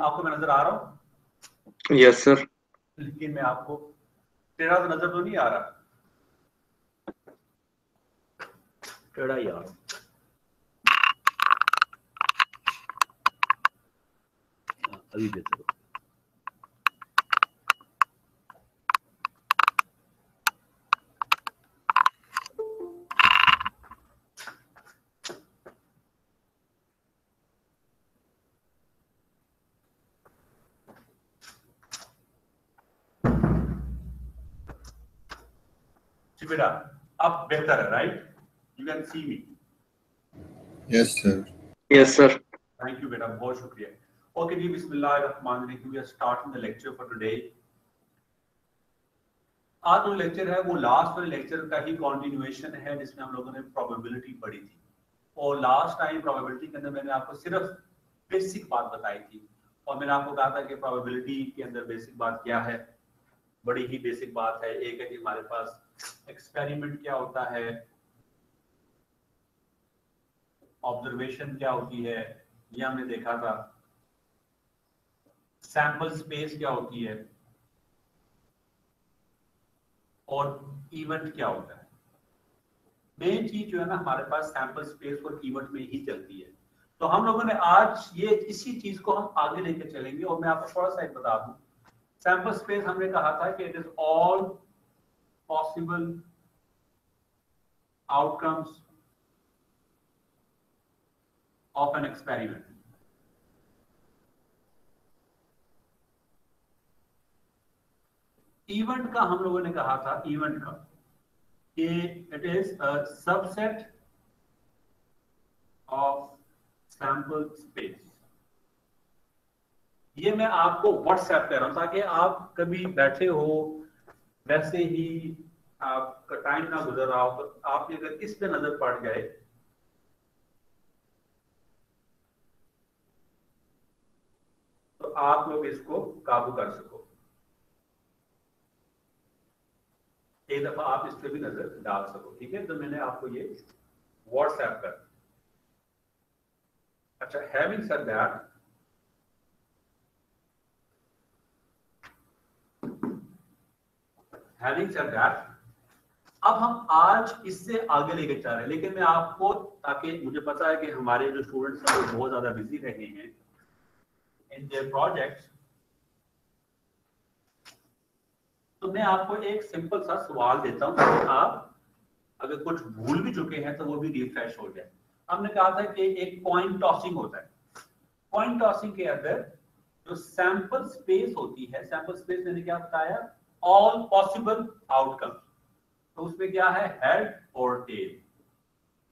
आपको मैं नजर आ रहा हूँ? Yes sir. लेकिन मैं आपको टेढ़ा तो नजर तो नहीं आ रहा? टेढ़ा ही आ रहा। अभी बेहतर। जी बेटा, अब बेहतर है, right? You can see me? Yes sir. Yes sir. Thank you बेटा, बहुत शुक्रिया। ओके जी, बिस्मिल्लाहिर्रहमानिर्रहीम। We are starting the lecture for today. आज जो लेक्चर है वो लास्ट वाले लेक्चर का ही कंटिन्यूएशन है, जिसमें हम लोगों ने प्रोबेबिलिटी पढ़ी थी। और लास्ट टाइम प्रोबेबिलिटी के अंदर मैंने आपको सिर्फ बेसिक बात बताई थी, और मैंने आपको कहा था कि प्रोबेबिलिटी के अंदर बेसिक बात क्या है। बड़ी ही बेसिक बात है। एक है कि हमारे पास एक्सपेरिमेंट क्या होता है, ऑब्जर्वेशन क्या होती है, ये हमने देखा था। सैंपल स्पेस क्या होती है, और इवेंट क्या होता है। मेन चीज जो है ना हमारे पास सैंपल स्पेस और इवेंट में ही चलती है। तो हम लोगों ने आज ये इसी चीज को हम आगे लेकर चलेंगे। और मैं आपको थोड़ा सा एक बता दूं, सैंपल स्पेस हमने कहा था कि it is all possible outcomes of an experiment. Event का हम लोगों ने कहा था, इवेंट का कि it is a subset of sample space. ये मैं आपको व्हाट्सएप कर रहा हूं ताकि आप कभी बैठे हो, वैसे ही आपका टाइम ना गुजर रहा हो, तो आपने अगर इस पे नजर पड़ जाए तो आप लोग इसको काबू कर सको। एक दफा आप इस पे भी नजर डाल सको, ठीक है? तो मैंने आपको ये व्हाट्सएप कर। अच्छा, having said that, having said that, अब हम आज इससे आगे लेके चल रहे हैं। लेकिन मैं आपको, ताकि मुझे पता है कि हमारे जो स्टूडेंट्स हैं वो बहुत ज्यादा बिजी रहे हैं इन देयर प्रोजेक्ट्स, तो मैं आपको एक सिंपल सा सवाल देता हूं ताकि आप अगर कुछ भूल भी चुके हैं तो वो भी रिफ्रेश हो जाए। हमने कहा था कि एक कॉइन टॉसिंग होता है। कॉइन टॉसिंग के अंदर जो सैंपल स्पेस होती है, सैंपल स्पेस मैंने क्या बताया, ऑल पॉसिबल आउटकम। तो उसमें क्या है, हेड और टेल,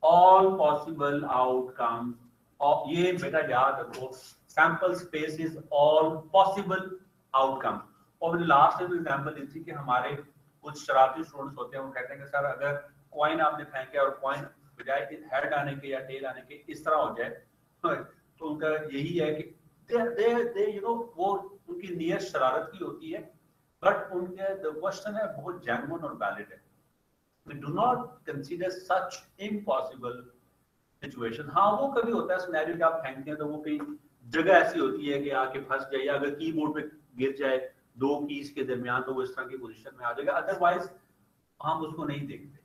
ऑल पॉसिबल आउटकम। और ये बेटा याद रखो, sample space is all possible outcome. और मैंने लास्ट में एग्जांपल दी थी कि हमारे कुछ शरारती स्टूडेंट्स होते हैं, वो कहते हैं कि सर अगर कॉइन आपने फेंके और कॉइन बजाय हेड आने के या टेल आने के इस तरह हो जाए, तो उनका यही है कि दे यू नो, वो उनकी नियत शरारत की होती है, बट उनके द क्वेश्चन है बहुत जेन्युइन और वैलिड है। We do not consider such impossible situation। हाँ, वो कभी होता है सिनेरियो कि आप फेंकते हैं तो वो कहीं जगह ऐसी होती है कि आके फंस जाए, या अगर कीबोर्ड पे गिर जाए दो कीज के दरमियान तो वो इस तरह की पोजीशन में आ जाएगा, अदरवाइज हम उसको नहीं देखते।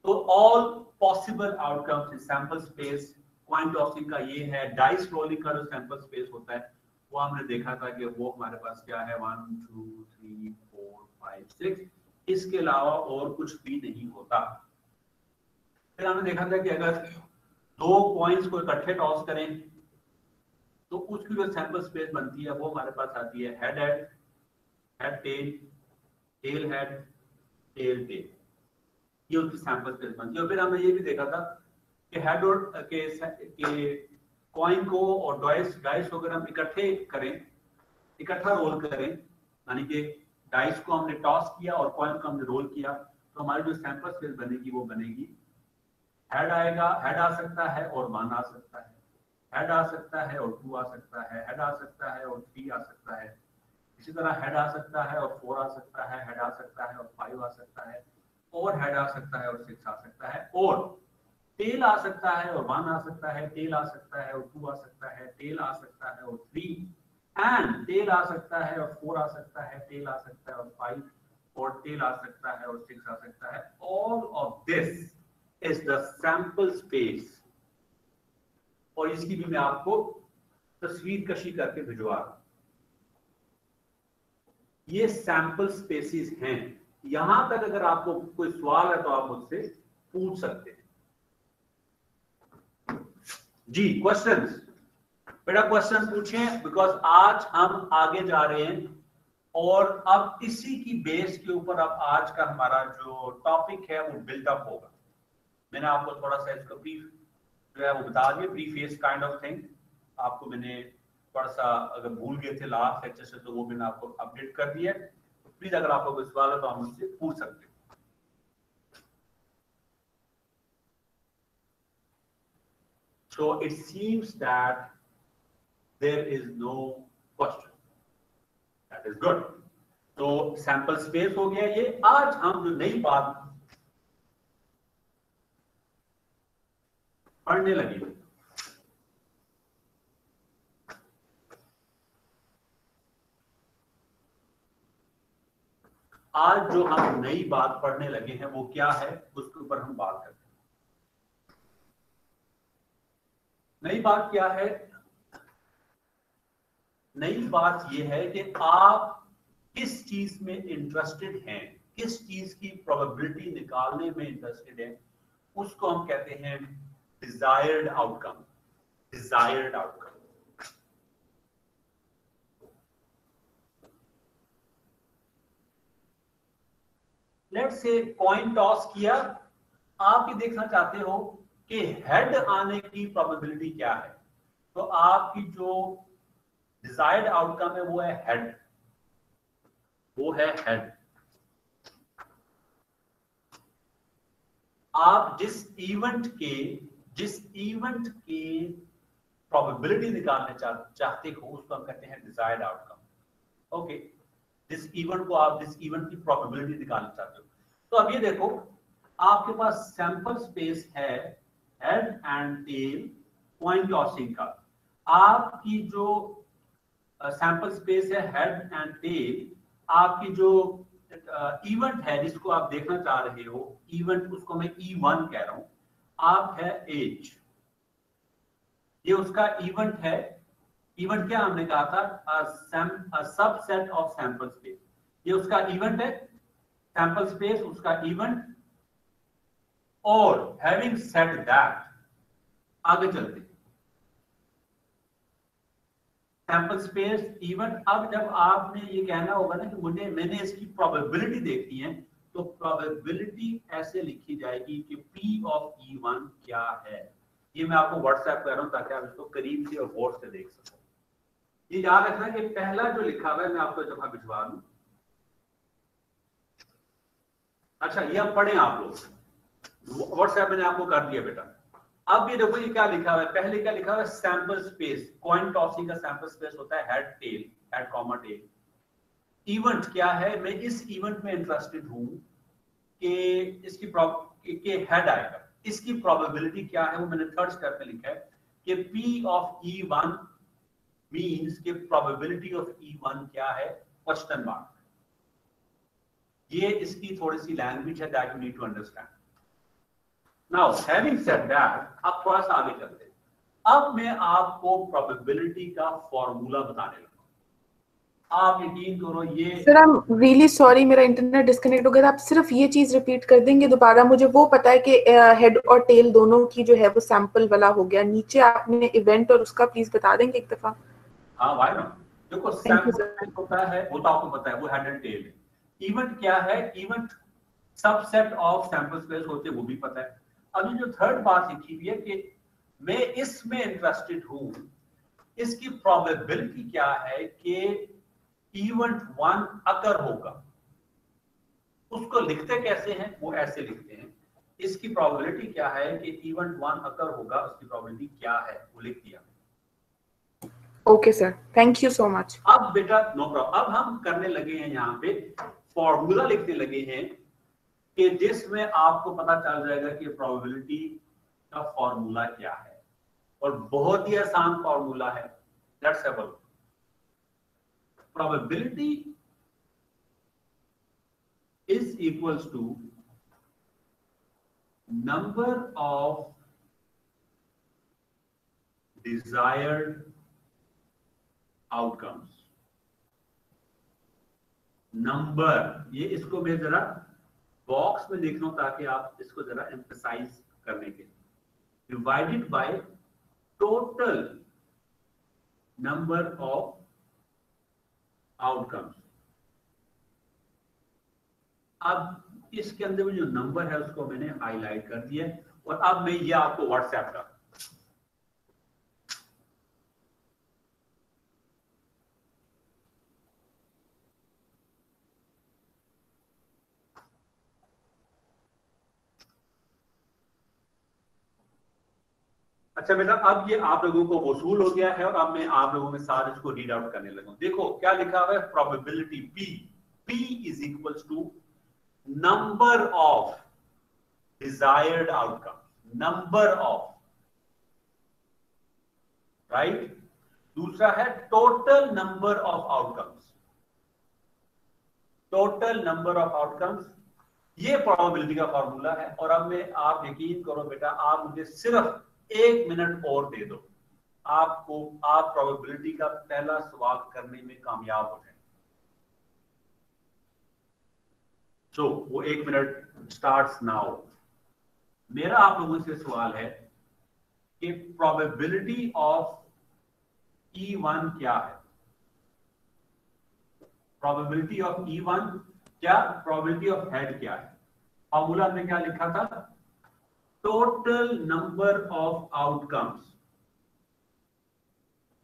तो all possible outcomes in sample space, coin tossing का ये है। डाइस रोलिंग का जो सैंपल स्पेस होता है वो हमने देखा था कि वो हमारे पास क्या है, 1 2 3 4 5 6, इसके अलावा और कुछ भी नहीं होता। फिर हमने देखा था कि अगर दो कॉइन्स को इकट्ठे टॉस करें तो उसकी जो सैंपल स्पेस बनती है वो हमारे पास आती है head head, head tail, tail head, tail tail. ये उसकी सैंपल स्पेस बनती है। और फिर हमने ये भी देखा था कि हेड और के कॉइन को और डाइस को अगर हम इकट्ठे करें, इकट्ठा रोल करें, यानी कि डाइस को हमने टॉस किया और कॉइन को हमने रोल किया, तो हमारी जो सैंपल स्पेस बनेगी वो बनेगी हेड आएगा, हेड आ सकता है और 1 आ सकता है, हेड आ सकता है और 2 आ सकता है, हेड आ सकता है और 3 आ सकता है, इसी तरह हेड आ सकता है और 4 आ सकता है, हेड आ सकता है और 5 आ सकता है, और हेड आ सकता है और 6 आ सकता है, और टेल आ सकता है और 1 आ सकता है, टेल आ सकता है और 2 आ सकता है, टेल आ सकता है और 3 एंड टेल आ सकता है और 4 आ सकता है, टेल आ सकता है और 5 और टेल आ सकता है और 6 आ सकता है। All of this is the sample space. और इसकी भी मैं आपको तस्वीर कशी करके भिजवा रहा हूं। ये सैंपल स्पेसिस हैं। यहां तक अगर आपको कोई सवाल है तो आप मुझसे पूछ सकते हैं। जी क्वेश्चंस, बेटा क्वेश्चन पूछें, बिकॉज आज हम आगे जा रहे हैं और अब इसी की बेस के ऊपर अब आज का हमारा जो टॉपिक है वो बिल्डअप होगा। मैंने आपको थोड़ा सा इसका ब्रीफ जो है वो बता दिया, ब्रीफ काइंड ऑफ थिंग। आपको मैंने थोड़ा सा अगर भूल गए थे लास्ट लेक्चर से तो वो मैंने आपको अपडेट कर दिया है। प्लीज अगर आपको कोई सवाल है तो आप मुझसे पूछ सकते हैं। So it seems that there is no question. That is good. तो सैंपल स्पेस हो गया ये। आज हम जो नई बात पढ़ने लगे, आज जो हम नई बात पढ़ने लगे हैं वो क्या है, उसके ऊपर हम बात करते हैं। नई बात क्या है? नई बात यह है कि आप किस चीज में इंटरेस्टेड हैं, किस चीज की प्रोबेबिलिटी निकालने में इंटरेस्टेड हैं, उसको हम कहते हैं desired outcome. Desired outcome. Let's say coin toss किया, आप ये देखना चाहते हो कि हेड आने की प्रोबेबिलिटी क्या है, तो आपकी जो डिजायर्ड आउटकम है वो है हेड, वो है हेड। आप जिस इवेंट के प्रोबेबिलिटी निकालने चाहते हो उसको हम कहते हैं डिजायर्ड आउटकम। ओके, जिस इवेंट की प्रोबेबिलिटी निकालना चाहते हो। तो अब ये देखो, आपके पास सैंपल स्पेस है head and tail coin tossing का। आपकी जो सैंपल स्पेस है हेड एंड टेल, आपकी जो इवेंट है जिसको आप देखना चाह रहे हो, इवेंट उसको मैं E1 कह रहा हूं, आप है एज, ये उसका इवेंट है। इवेंट क्या हमने कहा था? सबसेट ऑफ सैंपल स्पेस, ये उसका इवेंट है, सैंपल स्पेस उसका इवेंट। और हैविंग सेड दैट, आगे चलते, सैंपल स्पेस इवेंट। अब जब आपने ये कहना होगा ना कि मैंने इसकी प्रोबेबिलिटी देखनी है, तो प्रोबेबिलिटी ऐसे लिखी जाएगी कि P ऑफ E1 क्या है। ये मैं आपको व्हाट्सएप कर रहा हूं ताकि आप इसको करीब से और गौर से देख सको। ये याद रखना कि पहला जो लिखा हुआ है मैं आपको जगह भिजवा दूं। अच्छा, ये अब पढ़ें आप लोग, व्हाट्सएप मैंने आपको कर दिया बेटा। अब ये देखो ये क्या लिखा हुआ है, पहले क्या लिखा हुआ है? सैंपल स्पेस, कॉइन टॉसिंग का सैंपल स्पेस होता है head tail, head comma tail. Event क्या है? मैं इस इवेंट में इंटरेस्टेड हूं कि इसकी कि हेड आएगा, इसकी प्रोबेबिलिटी क्या है वो मैंने थर्ड स्टेप में लिखा है कि P ऑफ E1 मींस कि प्रोबेबिलिटी ऑफ E1 क्या है, क्वेश्चन मार्क। ये इसकी थोड़ी सी लैंग्वेज है that you need to understand. Now having said that, अब थोड़ा सा आगे चलते हैं। अब मैं आपको प्रोबेबिलिटी का फॉर्मूला बताने लगा। आप यकीन करो ये sir, I am really sorry, मेरा इंटरनेट डिस्कनेक्ट हो गया था। आप सिर्फ ये चीज रिपीट कर देंगे दोबारा? मुझे वो पता है कि हेड और टेल दोनों की जो है वो सैंपल वाला हो गया। नीचे आपने इवेंट और उसका प्लीज बता देंगे एक दफा? हाँ भाई ना, देखो सैंपल होता है वो तो आपको पता है, वो हेड एंड टेल है। इवेंट क्या है? Event subset of sample space होते हैं, वो भी पता है। अभी जो थर्ड बात लिखी हुई है कि मैं इसमें इंटरेस्टेड हूं, इसकी प्रोबेबिलिटी क्या है कि इवेंट 1 अकर होगा। उसको लिखते कैसे हैं? वो ऐसे लिखते हैं, इसकी प्रोबेबिलिटी क्या है कि इवेंट 1 अकर होगा, उसकी प्रोबेबिलिटी क्या है वो लिख दिया। Okay sir, thank you so much. अब बेटा नो प्रॉब्लम, अब हम करने लगे हैं यहाँ पे फॉर्मूला लिखने लगे हैं कि जिसमें आपको पता चल जाएगा कि प्रोबेबिलिटी का फॉर्मूला क्या है। और बहुत ही आसान फॉर्मूला है। Let's have a look. probability is equals to number of desired outcomes. Number, ये इसको मैं जरा बॉक्स में लिख लूं ताकि आप इसको जरा एम्फसाइज करने के लिए, divided by total number of outcomes. अब इसके अंदर में जो नंबर है उसको मैंने हाईलाइट कर दिया और अब मैं ये आपको व्हाट्सएप का अच्छा बेटा, अब ये आप लोगों को वसूल हो गया है और अब मैं आप लोगों में साथ इसको रीड आउट करने लगा। देखो क्या लिखा हुआ है, probability P is equals to number of desired outcome, number of, right. दूसरा है total number of outcomes, total number of outcomes, ये प्रोबेबिलिटी का फॉर्मूला है। और अब मैं, आप यकीन करो बेटा, आप मुझे सिर्फ 1 मिनट और दे दो, आपको आप प्रोबेबिलिटी का पहला सवाल करने में कामयाब हो जाए। सो वो 1 मिनट स्टार्ट्स नाउ। मेरा आप लोगों से सवाल है कि प्रोबेबिलिटी ऑफ E1 क्या है? प्रोबेबिलिटी ऑफ E1 क्या, प्रोबेबिलिटी ऑफ हेड क्या है? फॉर्मूला हमने क्या लिखा था, total number of outcomes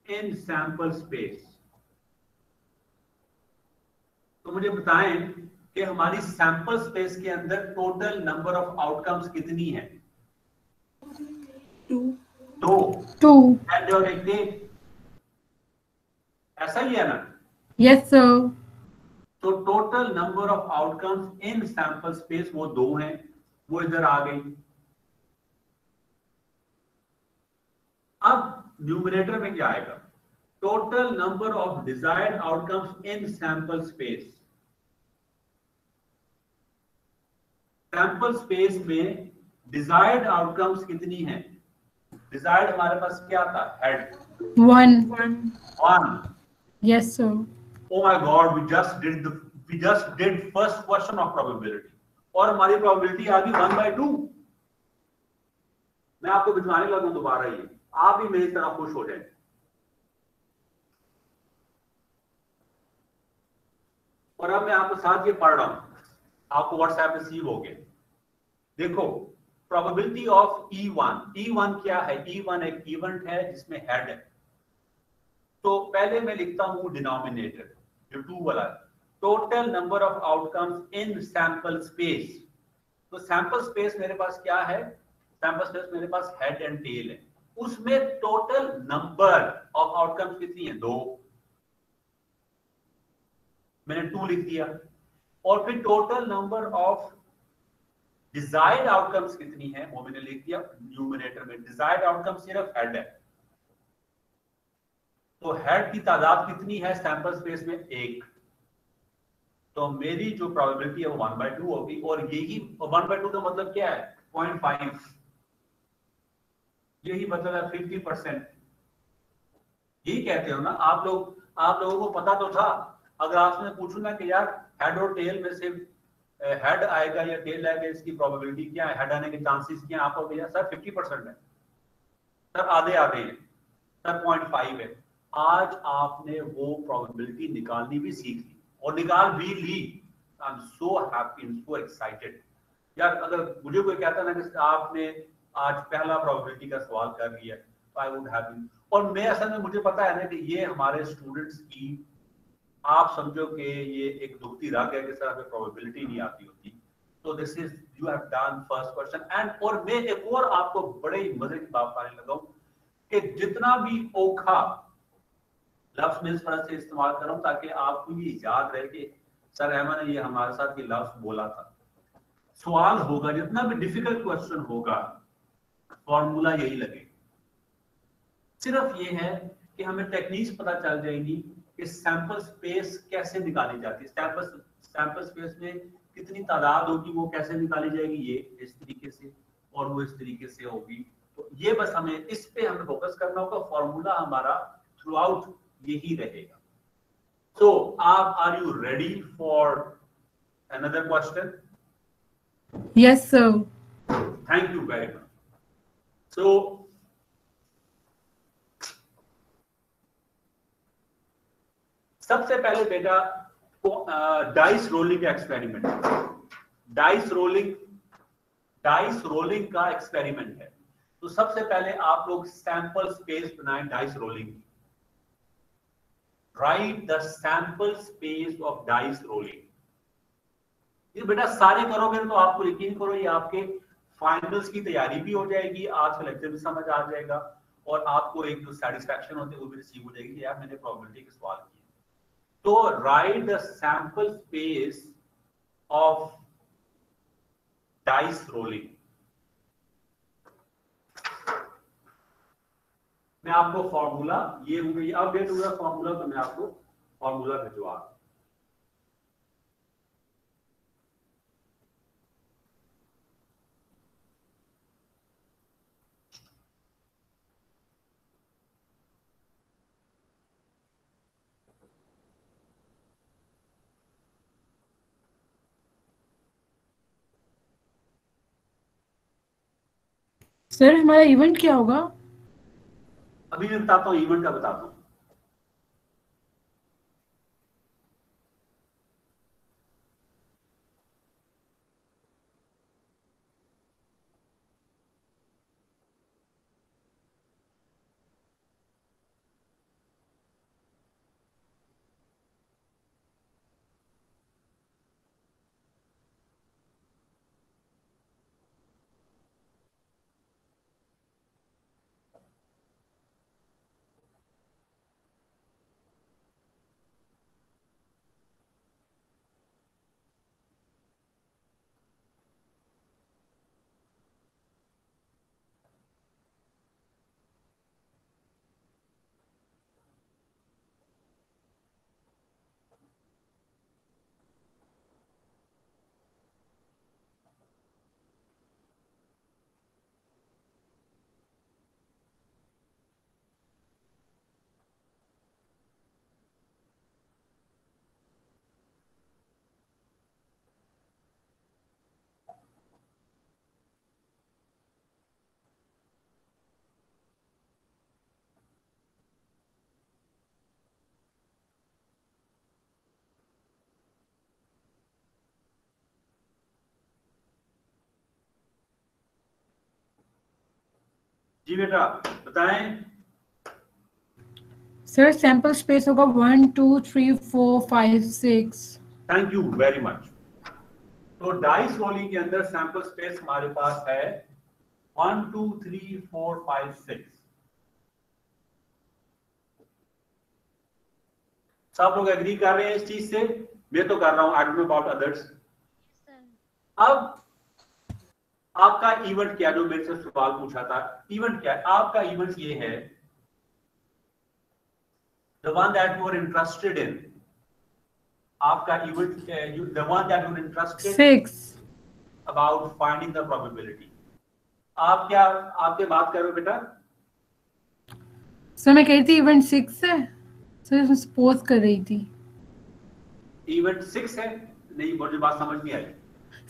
in sample space। तो मुझे बताएं कि हमारी सैंपल स्पेस के अंदर टोटल नंबर ऑफ आउटकम्स कितनी है? 2 हेड और एक टेल, ऐसा ही है ना? Yes sir. तो total number of outcomes in sample space वो 2 हैं, वो इधर आ गई। अब न्यूमरेटर में क्या आएगा, total number of desired outcomes in sample space. Sample space में डिजायर्ड आउटकम्स कितनी हैं? डिजायर्ड हमारे पास क्या था, head 1। Yes sir. Oh my God, we just did first question of probability और हमारी probability आ गई 1/2। मैं आपको भिजवाने लगा दोबारा, ये आप भी मेरी तरह खुश हो जाए। और अब मैं आपके साथ ये पढ़ रहा हूं, आपको व्हाट्सएप रिसीव हो गया। देखो प्रोबेबिलिटी ऑफ E1 क्या है? E1 एक इवेंट है जिसमें हेड है। तो पहले मैं लिखता हूं डिनोमिनेटर जो 2 वाला है, total number of outcomes in sample space. तो सैंपल स्पेस मेरे पास क्या है, सैंपल स्पेस मेरे पास हेड एंड टेल है, उसमें टोटल नंबर ऑफ आउटकम्स कितनी है? 2। मैंने 2 लिख दिया। और फिर total number of desired outcomes कितनी है वो मैंने लिख दिया न्यूमरेटर में। डिजायर्ड आउटकम सिर्फ हेड है, तो हेड की तादाद कितनी है सैंपल स्पेस में? 1। तो मेरी जो प्रोबेबिलिटी है वो 1/2 होगी। और यही 1/2 का मतलब क्या है? 0.5, यही मतलब है 50%। यही कहते हो ना आप लोग, आप लोगों को पता तो था। अगर आपने पूछू ना कि यार हेड और टेल में से हेड आएगा या टेल आएगा, इसकी प्रोबेबिलिटी क्या है, हेड आने के चांसेस क्या है, आपको भैया सर 50% है, सर आधे हैं, सर 0.5 है। आज आपने वो प्रोबेबिलिटी निकालनी भी सीख ली और निकाल भी ली। I am so happy and so excited. यार अगर मुझे कोई कहता ना कि आपने आज पहला प्रोबेबिलिटी का सवाल कर लिया तो आई वुड हैव बीन। और मैं असल में मुझे पता है ना कि ये हमारे स्टूडेंट्स की, आप समझो कि ये एक दुखती राग है कि सर हमें प्रोबेबिलिटी नहीं आती होती। तो this is you have done first question and. और मैं एक और आपको बड़े मजे की बात बताने लगा हूं कि जितना भी ओखा लफ्ज में इस तरह से इस्तेमाल कर रहा हूं ताकि आपको ये याद रहे कि सर अहमद ने ये हमारे साथ ये लफ्ज बोला था। सवाल होगा, जितना भी डिफिकल्ट क्वेश्चन होगा, फॉर्मूला यही लगे। सिर्फ ये है कि हमें टेक्निक्स पता चल जाएगी कि सैंपल स्पेस कैसे निकाली जाती है, सैंपल स्पेस में कितनी तादाद होगी, वो कैसे निकाली जाएगी, ये इस तरीके से और वो इस तरीके से होगी। तो ये बस हमें इस पे हमें फोकस करना होगा, फॉर्मूला हमारा थ्रू आउट यही रहेगा। सो आप are you ready for another question? Yes, sir. Thank you very much. So सबसे पहले बेटा डाइस रोलिंग का एक्सपेरिमेंट, डाइस रोलिंग का एक्सपेरिमेंट है। तो सबसे पहले आप लोग सैंपल स्पेस बनाएं डाइस रोलिंग की। Right the sample space of dice rolling. ये बेटा सारे करोगे तो आपको यकीन करो ये आपके फाइनल्स की तैयारी भी हो जाएगी, आज का लेक्चर भी समझ आ जाएगा और आपको एक जो सेटिस्फैक्शन होती है वो भी रिसीव हो जाएगी, यार मैंने प्रोबेबिलिटी के सवाल किए। तो right the sample space of dice rolling. मैं आपको फॉर्मूला ये अपडेट हुआ फॉर्मूला, तो मैं आपको फॉर्मूला भिजवा दूं। सर हमारा इवेंट क्या होगा? अभी मैं बताता हूँ, इवेंट का बताता हूँ। जी बेटा बताएं। सर सैंपल स्पेस होगा 1 2 3 4 5 6। Thank you very much. तो डाइस रोलिंग के अंदर सैंपल स्पेस हमारे पास है 1 2 3 4 5 6। सब लोग एग्री कर रहे हैं इस चीज से? मैं तो कर रहा हूं, I don't know about others. अब आपका इवेंट क्या, जो मेरे से सवाल पूछा था, इवेंट क्या है आपका? इवेंट ये है, the one that you are interested in, आपका event the one that you are interested 6 about finding the probability। आप क्या आपके बात कर रहे हो बेटा? सर मैं कह रही थी इवेंट 6 है सर, मैं सपोज कर रही थी। इवेंट 6 है? नहीं, मुझे बात समझ नहीं आई।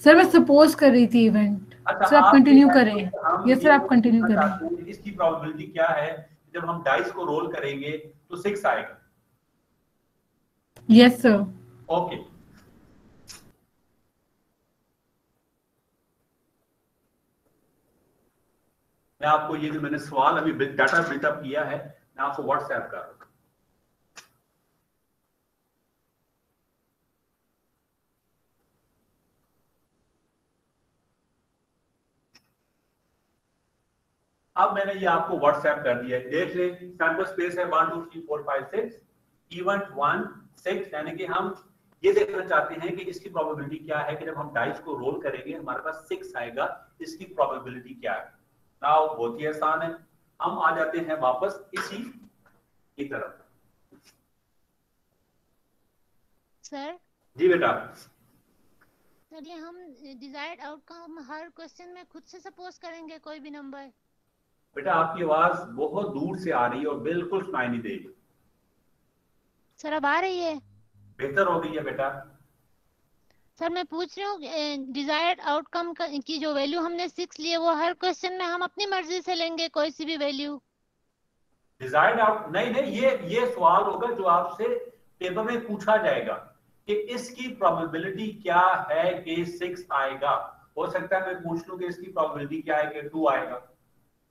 सर मैं सपोज कर रही थी इवेंट। अच्छा, सर आप कंटिन्यू करें। यस सर आप कंटिन्यू करें। करें। इसकी प्रोबेबिलिटी क्या है? जब हम डाइस को रोल करेंगे तो 6 आएगा। Yes sir. ओके, मैं आपको ये जो मैंने सवाल अभी डाटा बिल्टअप किया है, मैं आपको व्हाट्सएप कर रहा हूं। अब मैंने ये आपको व्हाट्सएप कर दिया है, देख ले। सैंपल स्पेस है 1 2 3 4 5 6, इवेंट 1 6, यानी कि हम ये देखना चाहते हैं कि इसकी प्रोबेबिलिटी क्या है कि जब हम डाइस को रोल करेंगे हमारे पास 6 आएगा, इसकी प्रोबेबिलिटी क्या है। नाउ बहुत ही आसान है, हम आ जाते हैं वापस इसी की तरफ। सर जी बेटा। चलिए हम डिजायर्ड आउटकम हर क्वेश्चन में खुद से सपोज करेंगे कोई भी नंबर। बेटा आपकी आवाज बहुत दूर से आ रही है और बिल्कुल सुनाई नहीं दे रही। सर अब आ रही है? बेहतर हो गई है बेटा। सर मैं पूछ रही हूँ डिजायर्ड आउटकम की जो वैल्यू हमने 6 ली है वो हर क्वेश्चन में हम अपनी मर्जी से लेंगे कोई सी भी वैल्यू? डिजायर्ड आउट नहीं नहीं, ये सवाल होगा जो आपसे पेपर में पूछा जाएगा कि इसकी प्रोबेबिलिटी क्या है कि 6 आएगा। हो सकता है मैं पूछ लूं कि इसकी प्रोबेबिलिटी क्या है कि 2 आएगा,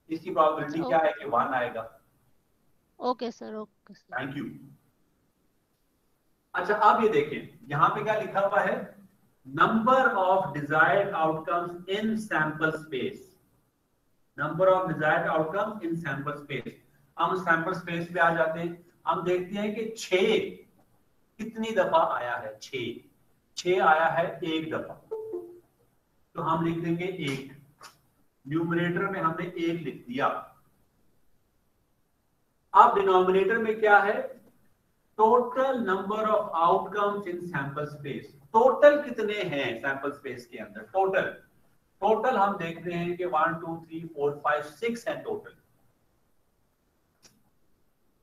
इसकी प्रोबेबिलिटी क्या है कि 1 आएगा। Okay sir, okay sir. Thank you. अच्छा अब ये देखें यहाँ पे क्या लिखा हुआ है, number of desired outcomes in sample space. Number of desired outcomes in sample space. हम सैंपल स्पेस पे आ जाते हैं, हम देखते हैं कि 6 कितनी दफा आया है। 6 आया है एक दफा, तो हम लिख देंगे 1। न्यूमरेटर में हमने 1 लिख दिया। अब डिनोमिनेटर में क्या है, total number of outcomes in sample space. Total कितने हैं सैंपल स्पेस के अंदर, टोटल हम देखते हैं कि 1 2 3 4 5 6 है टोटल।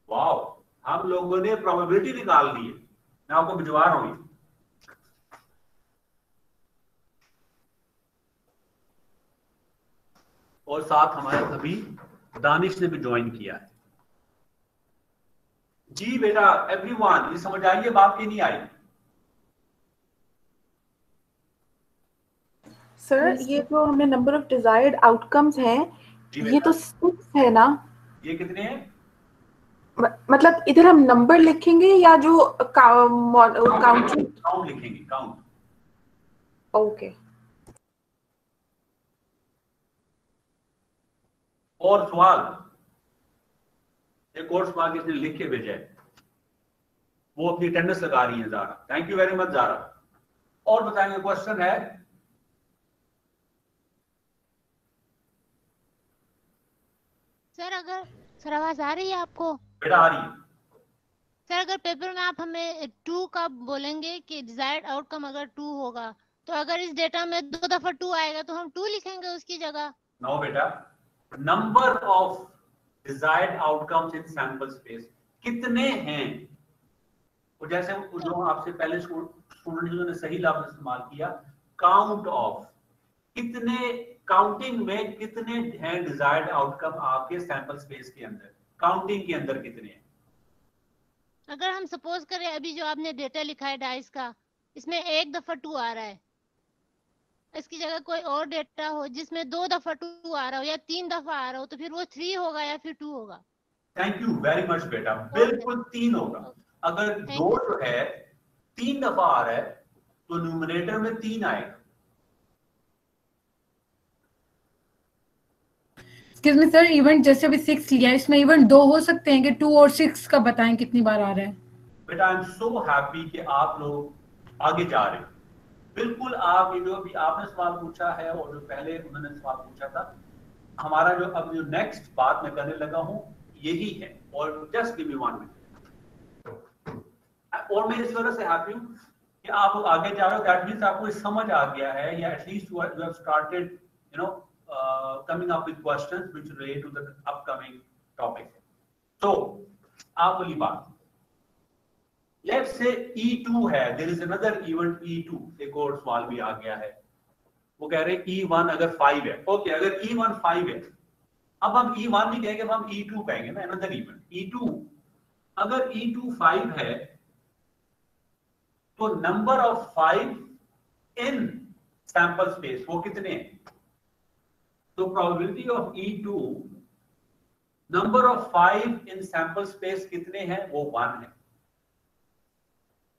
वाओ, हम लोगों ने प्रोबेबिलिटी निकाल दी है। मैं आपको भिजवा रहा हूं। और साथ हमारे अभी दानिश ने भी ज्वाइन किया है। जी बेटा एवरीवन, ये समझ आई है बात की नहीं आई? सर ये जो हमने नंबर ऑफ डिजायर्ड आउटकम्स हैं, ये तो 6 है ना? ये कितने हैं? मतलब इधर हम नंबर लिखेंगे या जो काउंट लिखेंगे, काउंट। ओके। और सवाल, एक और सवाल किसने लिख के भेजा है, वो अपनी अटेंडेंस लगा रही है Zara. Thank you very much Zara. और बताएंगे, क्वेश्चन है सर अगर सर आवाज आ रही है आपको? बेटा आ रही है। सर अगर पेपर में आप हमें 2 का बोलेंगे कि डिजायर्ड आउटकम अगर 2 होगा, तो अगर इस डेटा में 2 दफा 2 आएगा तो हम 2 लिखेंगे उसकी जगह? नो बेटा, number of desired outcomes in sample space कितने हैं। तो जैसे जो आपसे पहले स्टूडेंट ने सही लफ्ज इस्तेमाल किया, काउंट ऑफ, कितने, काउंटिंग में कितने हैं डिजायर्ड आउटकम आपके सैंपल स्पेस के अंदर, काउंटिंग के अंदर कितने हैं। अगर हम सपोज करें अभी जो आपने डेटा लिखा है डाइस का, इसमें 1 दफा 2 आ रहा है, इसकी जगह कोई और डेटा हो जिसमें 2 दफा 2 आ रहा हो या 3 दफा आ रहा हो, तो फिर वो 3 होगा या फिर 2 होगा? थैंक यू वेरी मच बेटा, बिल्कुल 3 होगा। अगर 2 जो है 3 दफा आ रहा है तो न्यूमरेटर में 3 आएगा। एक्सक्यूज मी सर, इवेंट जैसे अभी 6 लिया, इसमें इवेंट 2 हो सकते हैं कि 2 और 6 का बताएं कितनी बार आ रहा है? बेटा आई एम सो हैप्पी कि आप लोग आगे जा रहे हो। बिल्कुल, आप ये जो अभी आपने सवाल पूछा है और जो पहले उन्होंने सवाल पूछा था, हमारा जो अब जो नेक्स्ट बात मैं करने लगा हूं यही है। और जस्ट गिव मी 1 मिनट। और मैं इस वजह से हैप्पी हूं कि आप लोग आगे जा रहे हो। दैट मींस आपको समझ आ गया है, या at least you have started you know coming up with questions which relate to the upcoming topic. So, आप वाली बात, let's say E2 है, there is another event E2, एक और सवाल भी आ गया है। वो कह रहे हैं E1 अगर 5 है, ओके, अगर E1 5 है, अब हम E1 नहीं कहेंगे, अब हम E2 कहेंगे ना, another event E2। अगर E2 5 है तो number of 5 in sample space वो कितने हैं। तो probability of E2, number of 5 in sample space कितने हैं, वो 1 है।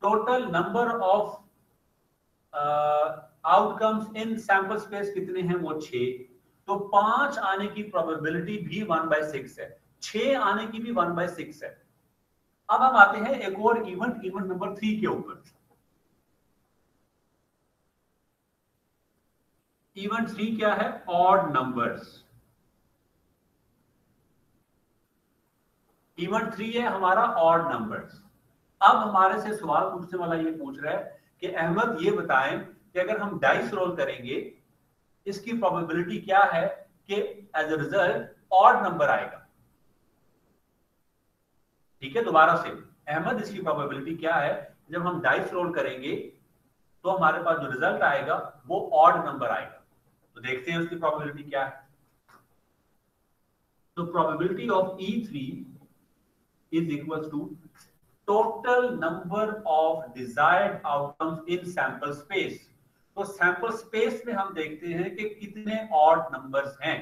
Total number of outcomes in sample space कितने हैं, वो 6। तो 5 आने की प्रोबेबिलिटी भी 1/6 है, 6 आने की भी 1/6 है। अब हम आते हैं एक और इवेंट नंबर 3 के ऊपर। इवेंट 3 क्या है, ऑड नंबर्स। इवेंट 3 है हमारा ऑड नंबर्स। अब हमारे से सवाल पूछने वाला ये पूछ रहा है कि अहमद ये बताएं कि अगर हम डाइस रोल करेंगे इसकी प्रोबेबिलिटी क्या है कि as a result odd number आएगा। ठीक है, दोबारा से अहमद इसकी प्रोबेबिलिटी क्या है जब हम डाइस रोल करेंगे तो हमारे पास जो रिजल्ट आएगा वो ऑड नंबर आएगा। तो देखते हैं उसकी प्रोबेबिलिटी क्या है। तो probability of E3 is equal to total number of desired outcomes in sample space. तो सैंपल स्पेस में हम देखते हैं कि कितने ऑड नंबर्स हैं।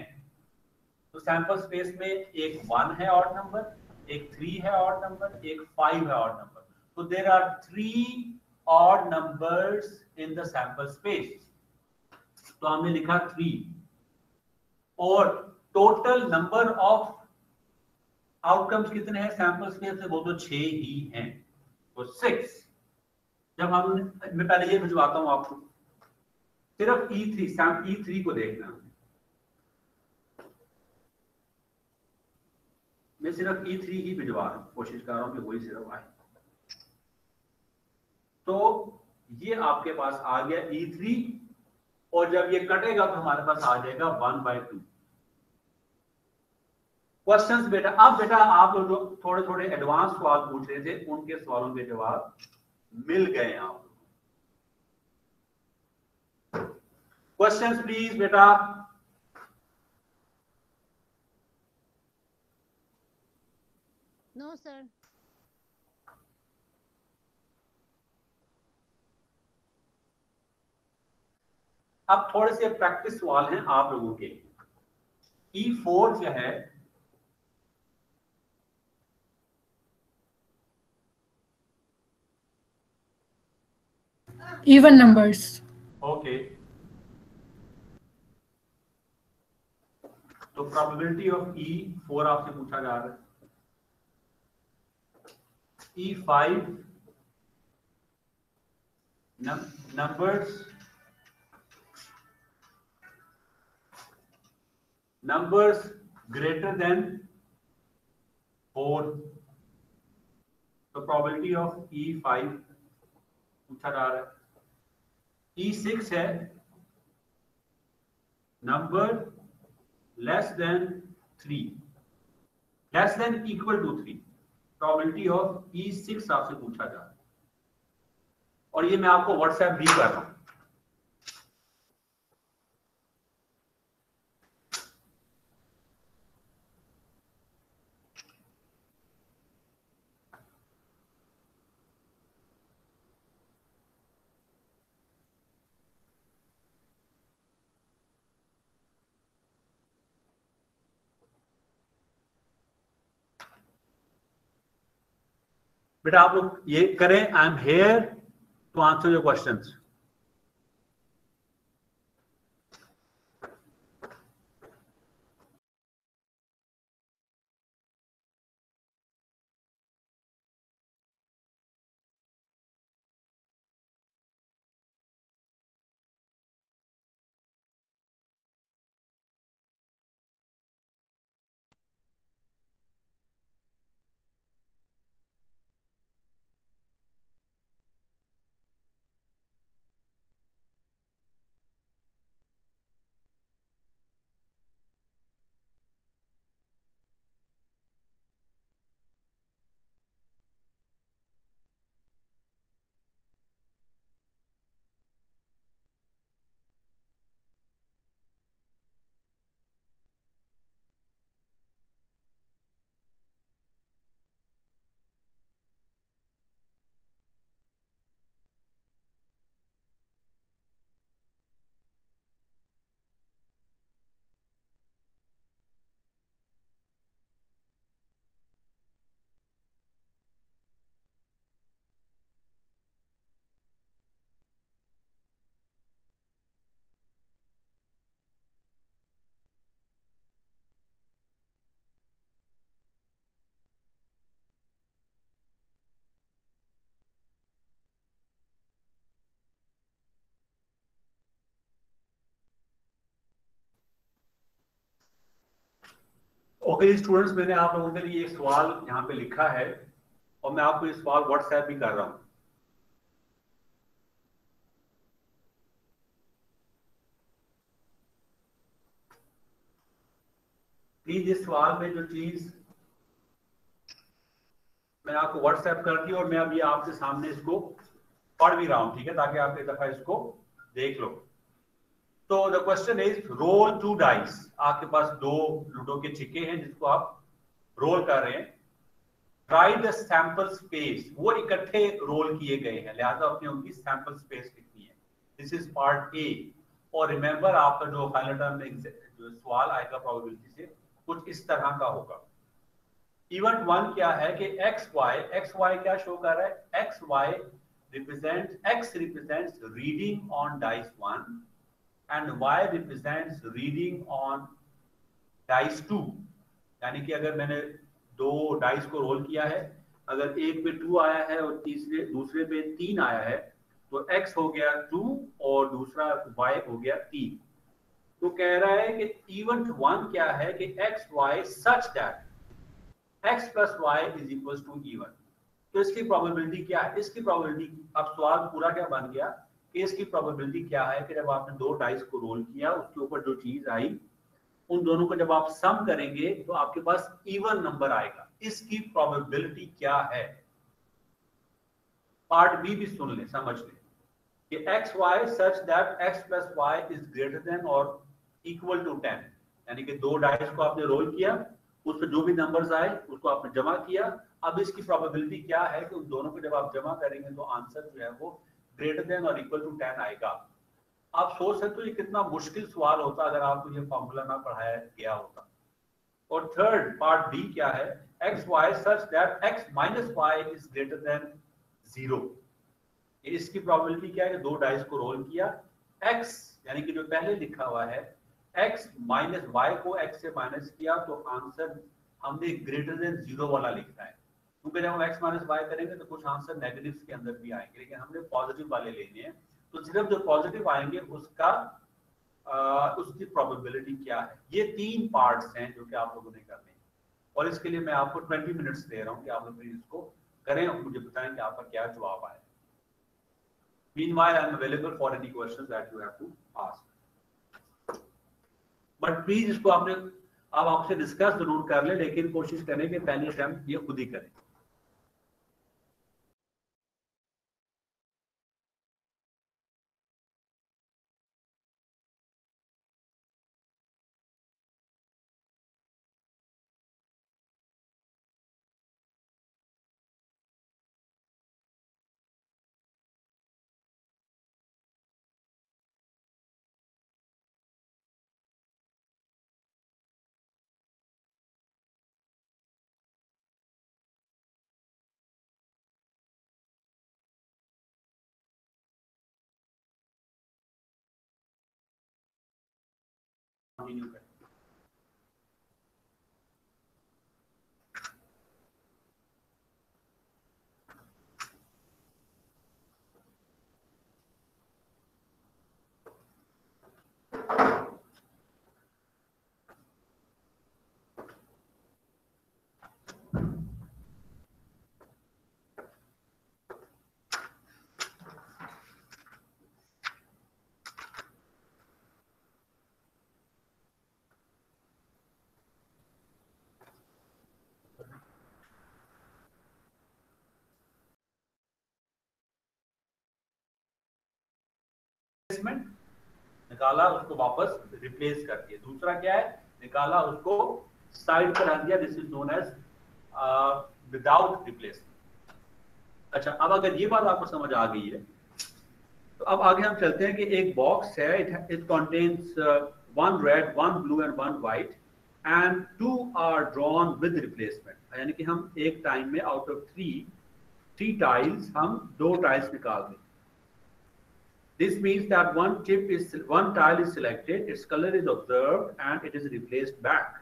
तो सैंपल स्पेस में एक 1 है ऑड नंबर, एक 3 है ऑड नंबर, एक 5 है ऑड नंबर। तो there are 3 odd numbers in the sample space। तो हमने लिखा 3 और टोटल नंबर ऑफ आउटकम्स कितने हैं सैंपल स्पेस से, वो तो 6 ही हैं, तो 6। जब हम, मैं पहले ये भिजवाता हूं आपको, सिर्फ E3 को देखना, मैं सिर्फ E3 ही भिजवा रहा हूं, कोशिश कर रहा हूं कि वही सिर्फ आए। तो ये आपके पास आ गया E3 और जब ये कटेगा तो हमारे पास आ जाएगा 1/2। क्वेश्चंस बेटा, अब बेटा आप लोग थोड़े थोड़े एडवांस सवाल पूछ रहे थे, उनके सवालों के जवाब मिल गए आप। क्वेश्चंस प्लीज बेटा। No sir. अब थोड़े से प्रैक्टिस सवाल हैं आप लोगों के लिए। E4 जो है even numbers। ओके, तो प्रोबेबिलिटी ऑफ E4 आपसे पूछा जा रहा है। E5 numbers greater than 4। तो प्रोबेबिलिटी ऑफ E5 पूछा जा रहा है। E6 है number less than 3, less than equal to 3। Probability of E6 आपसे पूछा जा रहा है और ये मैं आपको व्हाट्सएप भी कर रहा हूं। बेटा आप लोग ये करें, I am here to answer your questions. Okay students, मैंने आप लोगों के लिए एक सवाल यहाँ पे लिखा है और मैं आपको ये सवाल व्हाट्सएप भी कर रहा हूं। प्लीज इस सवाल में जो चीज मैंने आपको व्हाट्सएप कर दी और मैं अभी आपके सामने इसको पढ़ भी रहा हूं, ठीक है, ताकि आप एक दफा इसको देख लो। तो the question is roll 2 dice. आपके पास 2 लूडो के छिक्के हैं जिसको आप रोल कर रहे हैं। ट्राई द सैंपल स्पेस, वो इकट्ठे रोल किए गए हैं, लिहाजा अपनी उनकी सैंपल स्पेस लिखनी है। This is part A. और रिमेंबर आपका जो फाइनल टर्म में जो सवाल आएगा प्रोबेबिलिटी से कुछ इस तरह का होगा। इवेंट 1 क्या है कि एक्स वाई क्या शो कर रहा है, x y x represents reading on dice 1 and y represents reading on dice 2। यानी कि अगर मैंने 2 डाइस को रोल किया है, अगर एक पे 2 आया है और दूसरे पे 3 आया है, तो x हो गया 2 और दूसरा y हो गया 3। तो कह रहा है कि इवेंट 1 क्या है कि x y such that x plus y is equals to even। तो इसकी प्रोबेबिलिटी क्या है, इसकी प्रोबेबिलिटी, अब सवाल पूरा क्या बन गया कि इसकी प्रोबेबिलिटी क्या है कि जब आपने 2 डाइस को रोल किया उसके ऊपर जो चीज आई उन दोनों को जब आप सम करेंगे तो आपके पास इवन नंबर आएगा। इसकी प्रोबेबिलिटी क्या है। पार्ट बी भी सुन ले, समझ ले कि x y such that x plus y is greater than और इक्वल टू 10। यानी कि 2 डाइस को आपने रोल किया, उस पर जो भी नंबर्स आए उसको आपने जमा किया। अब इसकी प्रोबेबिलिटी क्या है कि उन दोनों को जब आप जमा करेंगे तो आंसर जो है वो ग्रेटर देन और इक्वल टू 10 आएगा। आप सोच सकते हो ये कितना मुश्किल सवाल होता अगर आपको ये फॉर्मूला ना पढ़ाया गया होता। और थर्ड पार्ट डी क्या है, x y such that x minus y is greater than 0। इसकी प्रोबेबिलिटी क्या है कि 2 डाइस को रोल किया, एक्स यानी कि जो पहले लिखा हुआ है x माइनस वाई को x से माइनस किया तो आंसर हमने ग्रेटर देन 0 वाला लिखना है, क्योंकि जब हम x माइनस वाई करेंगे तो कुछ आंसर नेगेटिव्स के अंदर भी आएंगे, लेकिन हमने पॉजिटिव वाले लेने हैं। तो सिर्फ जो पॉजिटिव आएंगे उसकी प्रोबेबिलिटी क्या है। ये 3 पार्ट्स हैं जो कि आप लोगों ने करने हैं और इसके लिए मैं आपको 20 मिनट्स दे रहा हूँ कि आप लोग इसको करें और मुझे बताएं कि आपका क्या जवाब आए। Meanwhile, I am available for any questions that you have to ask. But please इसको आप आपसे डिस्कस जरूर कर ले, लेकिन कोशिश करें कि पहले अटेम्प्ट ये खुद ही करें। कंटिन्यू करें। निकाला उसको वापस रिप्लेस कर दिया। दूसरा क्या है, निकाला उसको साइड पर रख दिया, this is known as without replacement. अच्छा, अब अगर ये बात आपको समझ आ गई है तो अब आगे हम चलते हैं कि एक बॉक्स है, it contains 1 red 1 blue and 1 white and 2 are drawn with replacement. यानी कि हम एक टाइम में आउट ऑफ 3 टाइल्स हम 2 टाइल्स निकाल दें। This means that one tile is selected, its color is observed, and it is replaced back.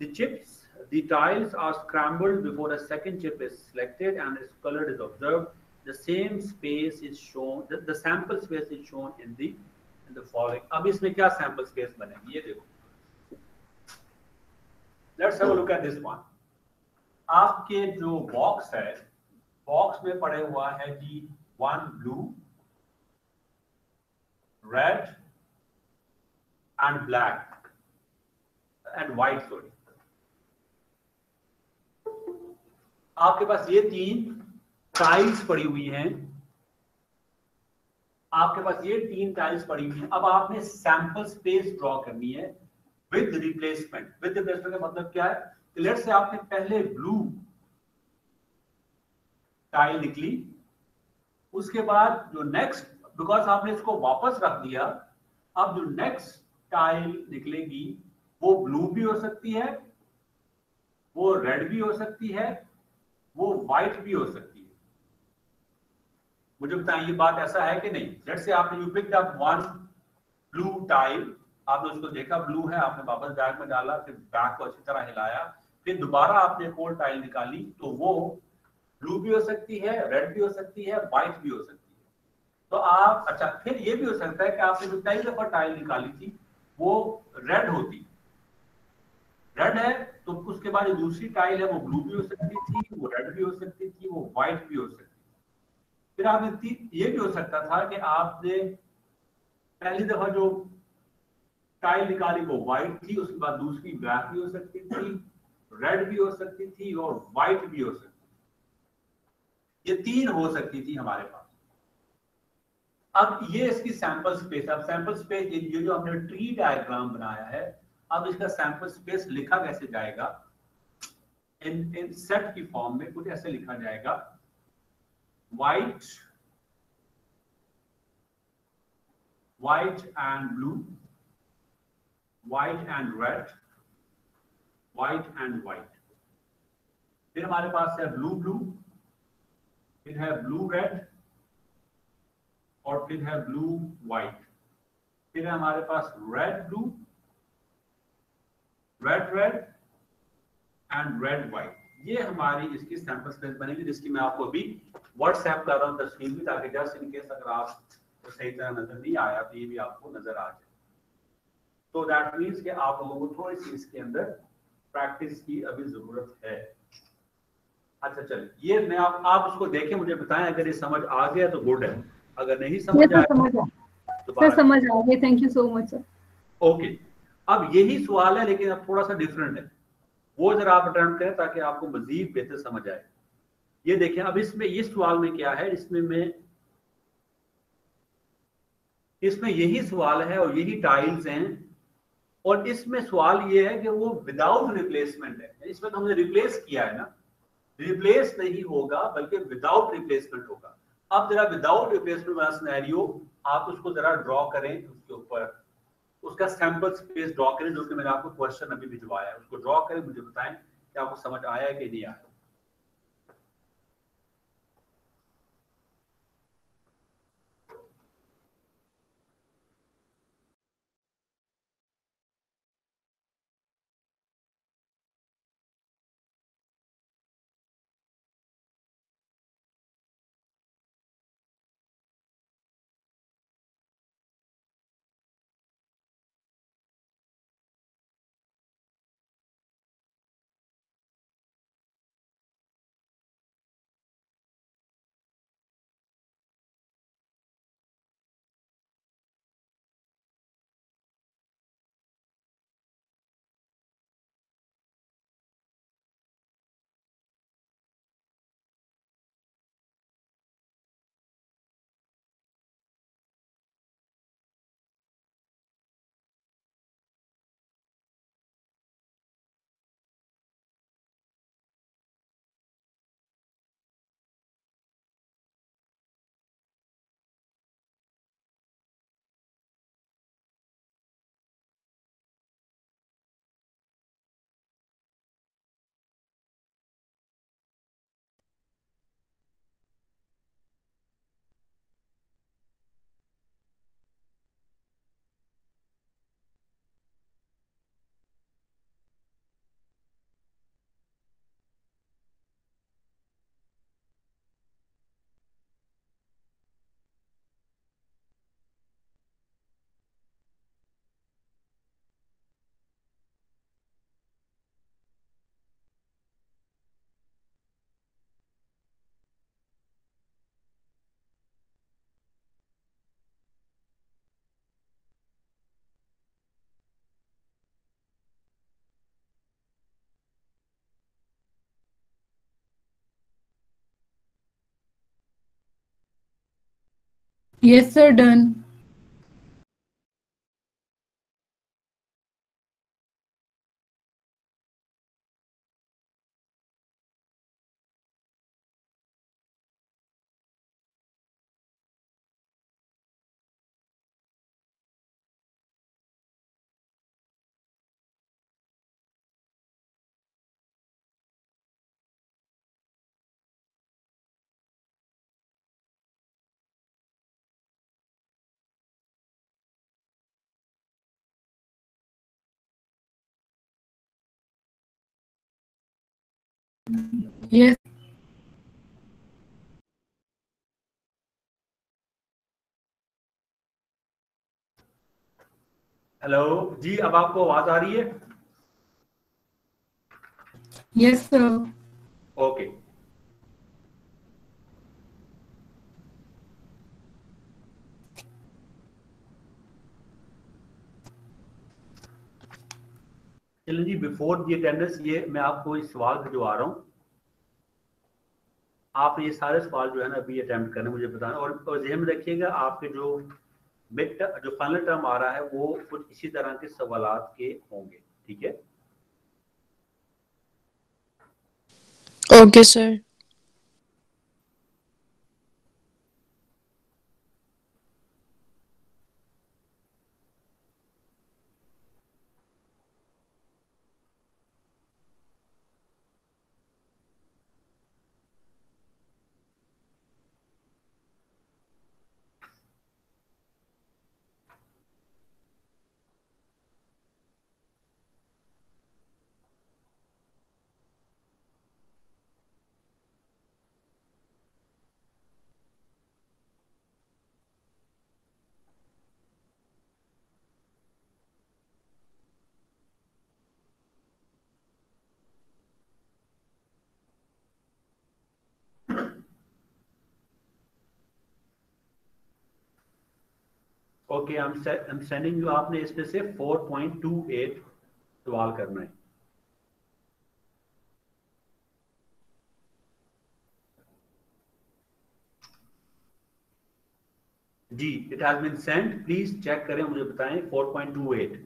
The tiles are scrambled before a second chip is selected and its color is observed. The same space is shown. The sample space is shown in the following. अब इसमें क्या sample space बनेगी ये देखो. Let's have a look at this one. आपके जो box है, box में पड़े हुआ है जी 1 blue, red and black and white, sorry. आपके पास ये 3 टाइल्स पड़ी हुई हैं, आपके पास ये 3 टाइल्स पड़ी हुई हैं। अब आपने सैंपल स्पेस ड्रॉ करनी है विद रिप्लेसमेंट। विद रिप्लेसमेंट का मतलब क्या है? लेट्स से आपने पहले ब्लू टाइल निकली, उसके बाद जो नेक्स्ट, बिकॉज आपने इसको वापस रख दिया, अब जो नेक्स्ट टाइल निकलेगी वो ब्लू भी हो सकती है, वो रेड भी हो सकती है, वो व्हाइट भी हो सकती है। मुझे बताएं ये बात ऐसा है कि नहीं? लेट्स से आपने you picked up 1 blue tile, आपने उसको देखा ब्लू है, आपने वापस बैग में डाला, फिर बैग को अच्छी तरह हिलाया, फिर दोबारा आपने एक और टाइल निकाली, तो वो ब्लू भी हो सकती है, रेड भी हो सकती है, व्हाइट भी हो सकती है। तो आप, अच्छा, फिर ये भी हो सकता है कि आपने जो पहली दफा टाइल निकाली थी वो रेड होती, रेड है, तो उसके बाद जो दूसरी टाइल है वो ब्लू भी हो सकती थी, वो रेड भी हो सकती थी, वो व्हाइट भी हो सकती थी। फिर आपने ये भी हो सकता था कि आपने पहली दफा जो टाइल निकाली वो व्हाइट थी, उसके बाद दूसरी ब्लैक भी हो सकती थी, रेड भी हो सकती थी और व्हाइट भी हो सकती थी। ये 3 हो सकती थी हमारे पास। अब ये इसकी सैंपल स्पेस, अब सैंपल स्पेस ये जो हमने ट्री डायग्राम बनाया है, अब इसका सैंपल स्पेस लिखा कैसे जाएगा? इन सेट की फॉर्म में कुछ ऐसे लिखा जाएगा, white and blue, white and red, white and white. फिर हमारे पास है ब्लू ब्लू, फिर है ब्लू रेड और फिर है ब्लू व्हाइट। फिर है हमारे पास red blue, red red and red white. ये हमारी इसकी सैंपल स्पेस बनेगी, जिसकी मैं आपको अभी व्हाट्सएप कर रहा हूँ तस्वीर भी, ताकि जस्ट इन केस अगर आप तो सही तरह नजर नहीं आया तो ये भी आपको नजर आ जाए। तो दैट मीन्स कि आप लोगों को थोड़ी सी इसके अंदर प्रैक्टिस की अभी जरूरत है। अच्छा चलिए, ये मैं आप उसको देखें, मुझे बताएं अगर ये समझ आ गया तो गुड है, अगर नहीं समझ आया सर समझ आ गया। Thank you so much sir. Okay. अब यही सवाल है लेकिन अब थोड़ा सा डिफरेंट है, वो जरा आप अटेम्प्ट करें ताकि आपको मजीद बेहतर समझ आए। ये देखें, अब इसमें इस सवाल में क्या है, इसमें यही सवाल है और यही टाइल्स हैं, और इसमें सवाल ये है कि वो विदाउट रिप्लेसमेंट है। इसमें तो हमने रिप्लेस किया है ना, रिप्लेस नहीं होगा बल्कि विदाउट रिप्लेसमेंट होगा। अब जरा विदाउट रिप्लेसमेंट वाला सिनेरियो आप उसको जरा ड्रॉ करें, उसके ऊपर उसका सैंपल स्पेस ड्रॉ करें, जो कि मैंने आपको क्वेश्चन अभी भिजवाया है, उसको ड्रॉ करें, मुझे बताएं कि आपको समझ आया कि नहीं आया। Yes, sir, done. Yes. Hello जी, अब आपको आवाज आ रही है? Yes, sir. ओके। चलिए जी, बिफोर दी अटेंडेंस ये मैं आपको इस सवाल भिजवा रहा हूँ। आप ये सारे सवाल जो है ना अभी अटेम्प्ट करने, मुझे बताना, और ध्यान में रखिएगा आपके जो जो फाइनल टर्म आ रहा है वो कुछ इसी तरह के सवालात के होंगे, ठीक है? Okay, sir. Okay, I am sending you, आपने इसमें से 4.28 सवाल करना है। जी, it has been send, please check करें, मुझे बताएं। 4.28।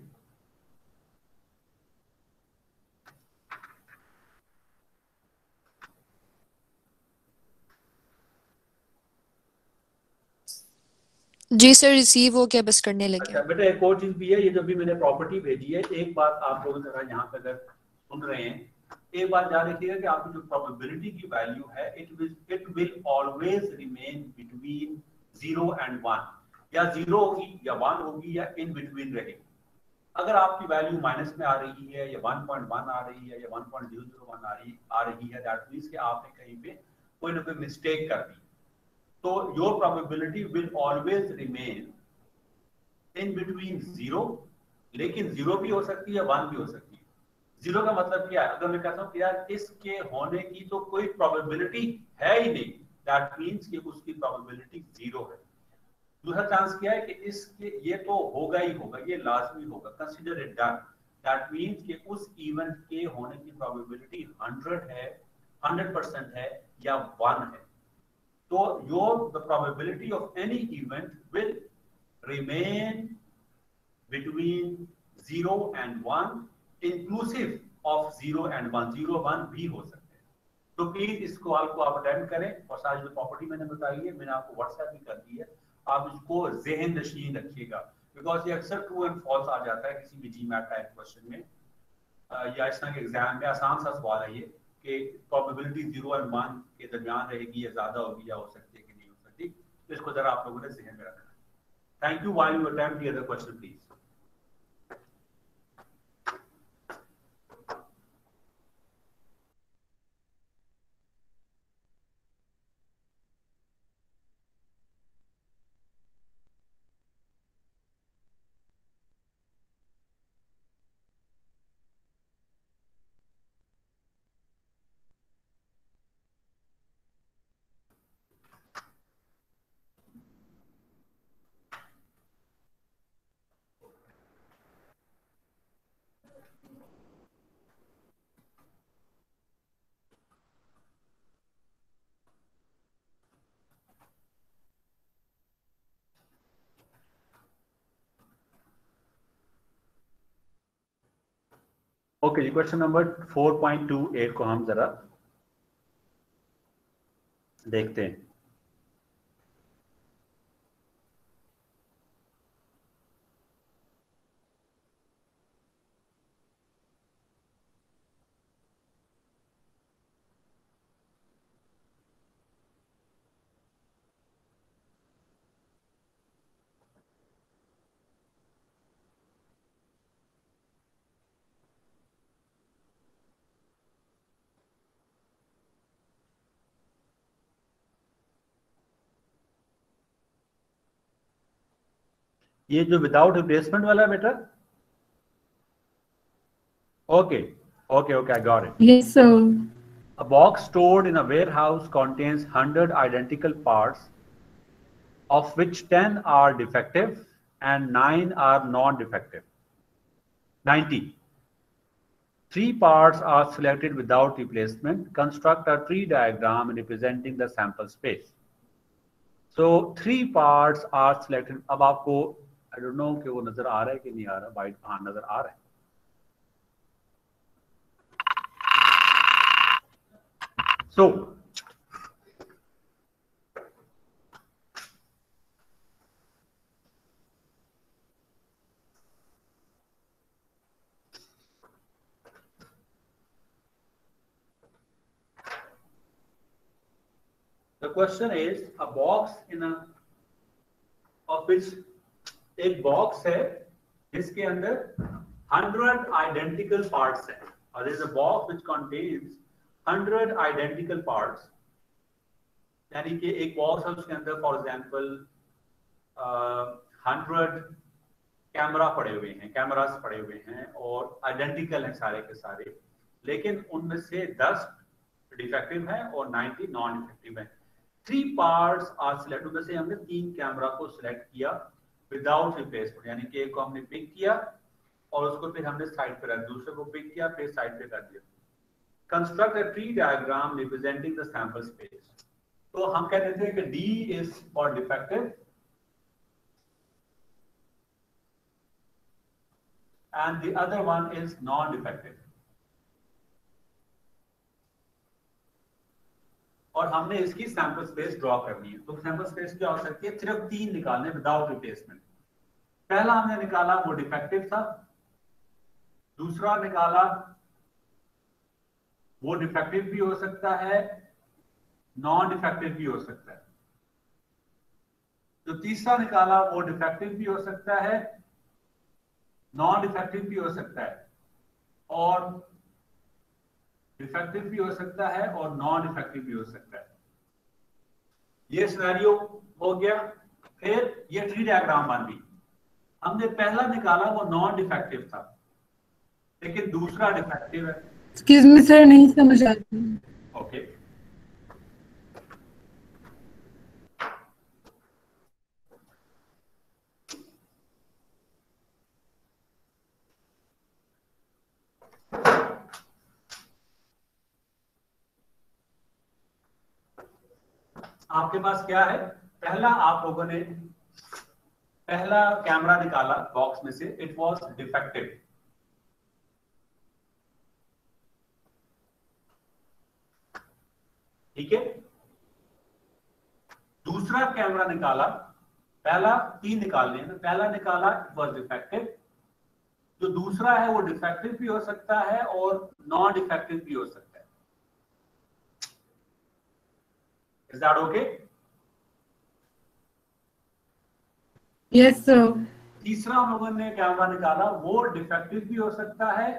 जी सर, रिसीव हो गया, बस करने लगे अच्छा हैं। बेटा, एक और चीज भी है, ये जो भी मैंने प्रॉपर्टी भेजी है, एक बात आप लोग जरा यहाँ पे अगर सुन रहे हैं, एक बात याद रखिएगा कि आपकी जो प्रोबेबिलिटी की वैल्यू है, it will always remain between 0 and 1, या 0 होगी या 1 होगी या इन बिटवीन रहेगी। अगर आपकी वैल्यू माइनस में आ रही है या 1.1 आ रही है या 1.001 आ रही है, दैट मींस कि आपने कहीं पे कोई ना कोई मिस्टेक कर दी, तो your probability will always remain in between 0, लेकिन 0 भी हो सकती है, 1 भी हो सकती है। 0 का मतलब क्या है? अगर मैं कहता हूँ कि यार इसके होने की तो कोई प्रोबेबिलिटी है ही नहीं, दैट मींस कि उसकी प्रोबेबिलिटी 0 है। दूसरा चांस क्या है कि इसके ये तो होगा ही होगा, ये लाजमी होगा, consider it done, that means कि उस इवेंट के होने की प्रोबेबिलिटी 100 है, 100% है या 1 है। तो your the probability of any event will remain between 0 and 1, inclusive of 0 and 1, 0 1 भी हो सकते हैं। तो प्लीज इस कॉल को आप अटेंड करें, और सारी जो प्रॉपर्टी मैंने बताई है मैंने आपको व्हाट्सएप भी कर दी है, आप इसको ज़हन नशीन रखिएगा, बिकॉज ये अक्सर ट्रू एंड फॉल्स आ जाता है किसी भी जीमैट टाइप क्वेश्चन में, या इस तरह के एग्जाम में आसान सा सवाल है ये कि प्रोबेबिलिटी 0 एंड 1 के दरमियान रहेगी या ज्यादा होगी या हो सकती है कि नहीं हो सकती, तो इसको जरा आप लोगों ने जहन में रखना है। Thank you. While you attempt the other question, please. Okay जी, क्वेश्चन नंबर 4.28 को हम जरा देखते हैं। ये जो विदाउट रिप्लेसमेंट वाला बेटा, okay okay okay, I got it. Yes, sir. A box stored in a warehouse contains 100 identical parts, of which 10 are defective and 9 are non-defective. 90. 3 parts are selected without replacement. Construct a tree diagram representing the sample space. So 3 parts are selected. अब आपको I don't know कि वो नजर आ रहा है कि नहीं आ रहा, वाइट हाँ नजर आ रहा है। So the question is a box in a of which एक बॉक्स है जिसके अंदर 100 आइडेंटिकल पार्ट्स है, और there is a box which contains 100 identical parts, यानी कि एक बॉक्स है उसके अंदर फॉर एग्जांपल 100 कैमरा पड़े हुए हैं, कैमरास पड़े हुए हैं और आइडेंटिकल हैं सारे के सारे, लेकिन उनमें से 10 डिफेक्टिव है और 90 नॉन डिफेक्टिव है। 3 पार्ट्स आर सिलेक्ट, उनमें से हमने 3 कैमरा को सिलेक्ट किया विदाउट रिप्लेसमेंट, यानी कि एक को हमने पिक किया और उसको फिर हमने साइड पे रख, दूसरे को पिक किया फिर साइड पे कर दिया। Construct a tree diagram representing the sample space. तो हम कह रहे थे कि D is for defective and the other one is non-defective, और हमने इसकी सैंपल स्पेस ड्रॉ करनी है। तो सैंपल स्पेस क्या हो सकती है, सिर्फ 3 निकालने विदाउट रिप्लेसमेंट। पहला हमने निकाला वो डिफेक्टिव था, दूसरा निकाला वो डिफेक्टिव भी हो सकता है, नॉन डिफेक्टिव भी हो सकता है, जो तीसरा निकाला वो डिफेक्टिव भी हो सकता है, नॉन डिफेक्टिव भी हो सकता है, और डिफेक्टिव भी हो सकता है और नॉन डिफेक्टिव भी हो सकता है। ये सिनेरियो हो गया। फिर ये ट्री डायग्राम बन गई। हमने पहला निकाला वो नॉन डिफेक्टिव था, लेकिन दूसरा डिफेक्टिव है। Excuse me, sir, नहीं समझ आती। ओके आपके पास क्या है, पहला आप लोगों ने पहला कैमरा निकाला बॉक्स में से, इट वाज डिफेक्टिव, ठीक है। दूसरा कैमरा निकाला, पहला 3 निकालने हैं, पहला निकाला इट वाज डिफेक्टिव, जो दूसरा है वो डिफेक्टिव भी हो सकता है और नॉन डिफेक्टिव भी हो सकता है। Is that okay? Yes, sir. तीसरा हम लोगों ने कैमरा निकाला, वो डिफेक्टिव भी हो सकता है,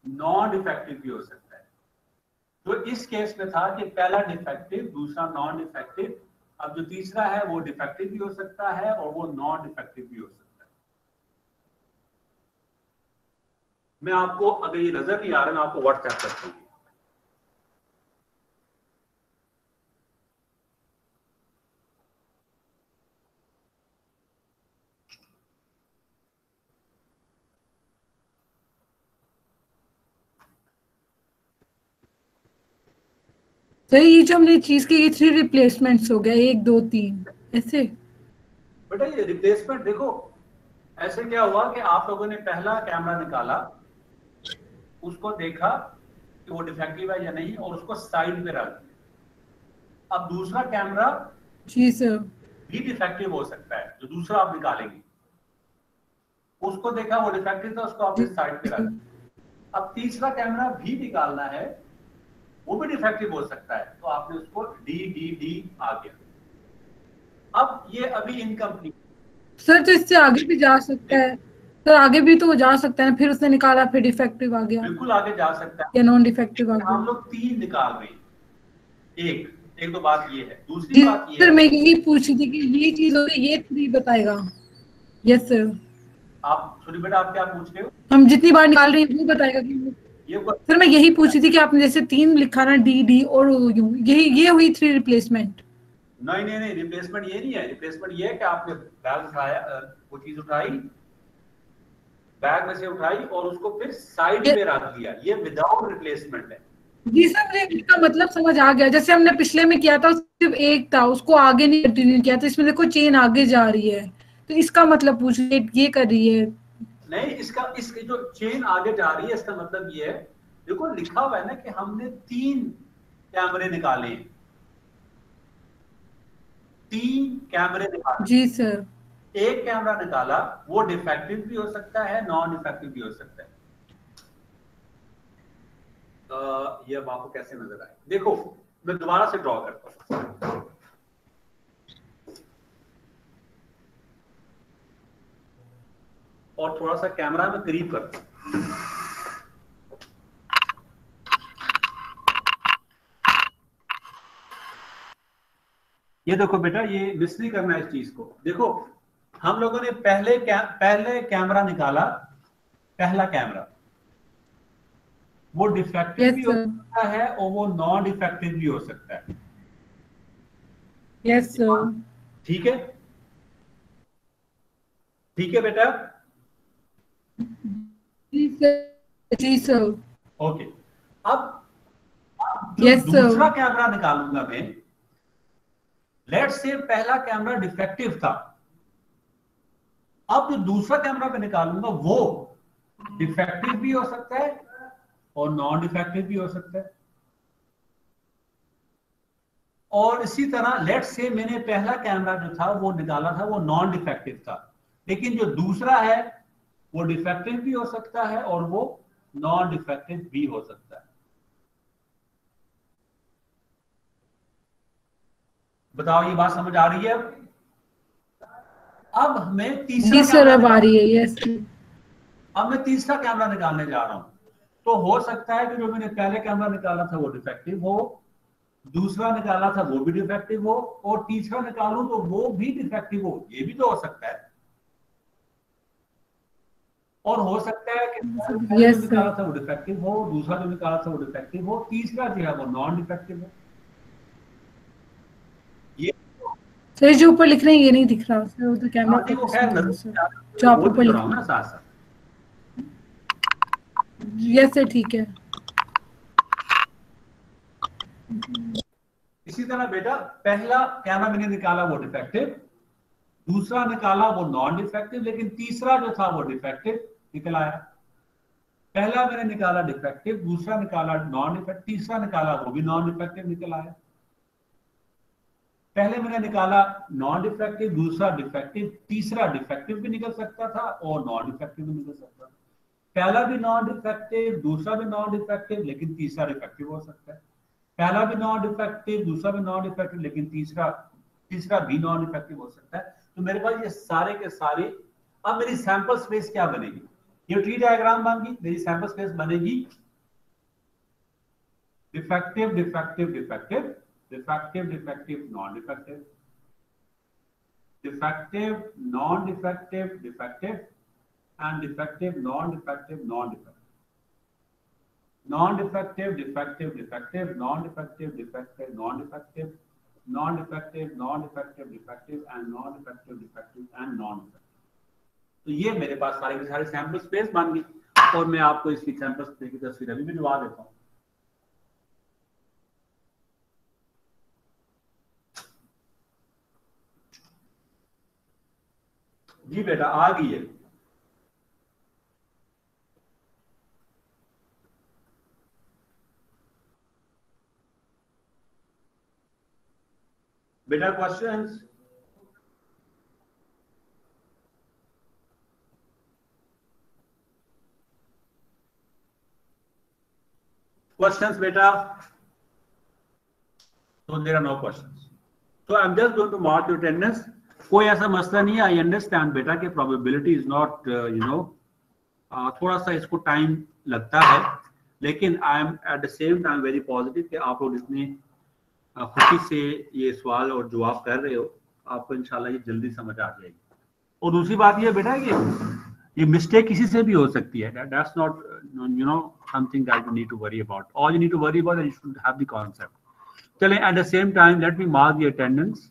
नॉन डिफेक्टिव भी हो सकता है। तो इस केस में था कि पहला डिफेक्टिव, दूसरा नॉन डिफेक्टिव, अब जो तीसरा है वो डिफेक्टिव भी हो सकता है और वो नॉन डिफेक्टिव भी हो सकता है। मैं आपको, अगर ये नजर नहीं आ रहा, मैं आपको व्हाट्सएप करता हूँ। सर ये जो हमने चीज की, ये 3 रिप्लेसमेंट्स हो गया, 1 2 3 ऐसे। बेटा ये रिप्लेसमेंट देखो, ऐसे क्या हुआ कि आप लोगों ने पहला कैमरा निकाला, उसको देखा कि वो डिफेक्टिव है या नहीं और उसको साइड पे रख दिया। अब दूसरा कैमरा जी सर। भी डिफेक्टिव हो सकता है, जो दूसरा आप निकालेंगे, उसको देखा वो डिफेक्टिव था, उसको आपने साइड पे रख दिया। अब तीसरा कैमरा भी निकालना है, वो भी डिफेक्टिव हो सकता है, तो आपने उसको डी आ गया। अब ये अभी इनकम्प्लीट। सर तो इससे आगे भी जा सकता है सर, आगे भी तो जा सकता है, फिर उसने निकाला फिर डिफेक्टिव आ गया बिल्कुल आगे जा सकता है, या नॉन डिफेक्टिव आ हम गया। लोग 3 निकाल रहे हैं। एक तो बात ये है, दूसरी जी बात ये सर, है, मैं यही पूछ रही थी कि ये चीज होगी, ये 3 बताएगा। Yes sir. आप सॉरी बेटा, आप क्या पूछ रहे हो? हम जितनी बार निकाल रहे हैं वो बताएगा कि ये सर मैं यही पूछ रही थी कि आपने जैसे 3 लिखा ना, डी और यू, यही ये हुई 3 रिप्लेसमेंट। नहीं, रिप्लेसमेंट ये नहीं है। रिप्लेसमेंट ये है कि आपने बैग उठाया, वो चीज उठाई, बैग में से उठाई और उसको फिर साइड में रख दिया, ये विदाउट रिप्लेसमेंट है। जी सर, मुझे इसका मतलब समझ आ गया। जैसे हमने पिछले में किया था सिर्फ एक था, उसको आगे नहीं कंटिन्यू किया, तो इसमें देखो चेन आगे जा रही है, तो इसका मतलब पूछ रही है, ये कर रही है। नहीं, इसकी जो चेन आगे जा रही है, इसका मतलब ये है, देखो लिखा हुआ है ना कि हमने 3 कैमरे निकाले हैं, 3 कैमरे निकाले। जी सर। एक कैमरा निकाला, वो डिफेक्टिव भी हो सकता है, नॉन डिफेक्टिव भी हो सकता है। ये अब आपको कैसे नजर आए, देखो मैं दोबारा से ड्रॉ करता हूं, और थोड़ा सा कैमरा में करीब करता हूं। ये देखो बेटा, ये मिस नहीं करना इस चीज को। देखो हम लोगों ने पहले कैमरा निकाला, पहला कैमरा, वो डिफेक्टिव यस भी हो सर। सकता है और वो नॉन डिफेक्टिव भी हो सकता है। Yes sir. ठीक है, ठीक है बेटा। जी सर। जी सर। ओके, अब जो यस सर। दूसरा कैमरा निकालूंगा मैं, लेट्स से पहला कैमरा डिफेक्टिव था, अब जो दूसरा कैमरा मैं निकालूंगा वो डिफेक्टिव भी हो सकता है और नॉन डिफेक्टिव भी हो सकता है। और इसी तरह लेट्स से मैंने पहला कैमरा जो था वो निकाला था, वो नॉन डिफेक्टिव था, लेकिन जो दूसरा है वो डिफेक्टिव भी हो सकता है और वो नॉन डिफेक्टिव भी हो सकता है। बताओ ये बात समझ आ रही है? अब हमें तीसरा जी सर, कैमरा अब आ रही है। यस। अब मैं तीसरा कैमरा निकालने जा रहा हूं, तो हो सकता है कि जो मैंने पहले कैमरा निकाला था वो डिफेक्टिव हो, दूसरा निकाला था वो भी डिफेक्टिव हो, और तीसरा निकालूं तो वो भी डिफेक्टिव हो, ये भी तो हो सकता है। और हो सकता है कि पहले जो निकाला था वो डिफेक्टिव हो, दूसरा जो निकाला था वो डिफेक्टिव हो, तीसरा जो है वो नॉन डिफेक्टिव हो। ये सर जो ऊपर लिख रहे हैं ये नहीं दिख रहा सर, वो तो कैमरा नहीं, वो खैर जो आप ऊपर लिख रहा हूं रहे ना साथ साथ। हैं। यस सर, ठीक है। इसी तरह बेटा, पहला कैमरा मैंने निकाला वो डिफेक्टिव, दूसरा निकाला वो नॉन डिफेक्टिव, लेकिन तीसरा जो था वो डिफेक्टिव निकल आया। पहला मैंने निकाला डिफेक्टिव, दूसरा निकाला नॉन डिफेक्टिव, तीसरा निकाला वो भी नॉन डिफेक्टिव निकल आया। पहले मैंने निकाला नॉन डिफेक्टिव, दूसरा डिफेक्टिव, तीसरा डिफेक्टिव भी निकल सकता था और नॉन डिफेक्टिव भी निकल सकता था। पहला भी नॉन डिफेक्टिव, दूसरा भी नॉन डिफेक्टिव, लेकिन तीसरा डिफेक्टिव हो सकता है। पहला भी नॉन डिफेक्टिव, दूसरा भी नॉन डिफेक्टिव, लेकिन तीसरा भी नॉन डिफेक्टिव हो सकता है। तो मेरे पास ये सारे के सारे, अब मेरी सैंपल स्पेस क्या बनेगी? ये ट्री डायग्राम बनेगी, मेरी सैंपल स्पेस बनेगी defective defective defective defective defective non defective, defective non defective defective and defective non defective non defective, non defective defective defective non defective defective non defective, non defective non defective defective and non defective defective and non defective. तो ये मेरे पास सारे के सारे sample space बन गई, और मैं आपको इसकी सैंपल स्पेस की तस्वीर अभी भी दिखा देता हूं। जी बेटा, आ गई है। बेटा questions? Questions, beta? So there are no questions. So I'm just going to mark your attendance. कोई ऐसा मसला नहीं है. I understand बेटा कि probability is not थोड़ा सा इसको टाइम लगता है, लेकिन I am at the same time very positive कि आप लोग इतने खुशी से ये सवाल और जवाब कर रहे हो, आपको इंशाल्लाह ये जल्दी समझ आ जाएगी. और दूसरी बात ये बेटा कि ये मिस्टेक किसी से भी हो सकती है. That's not something that you need to worry about. All you need to worry about is you should have the concept. चलें, at the same time let me mark the attendance.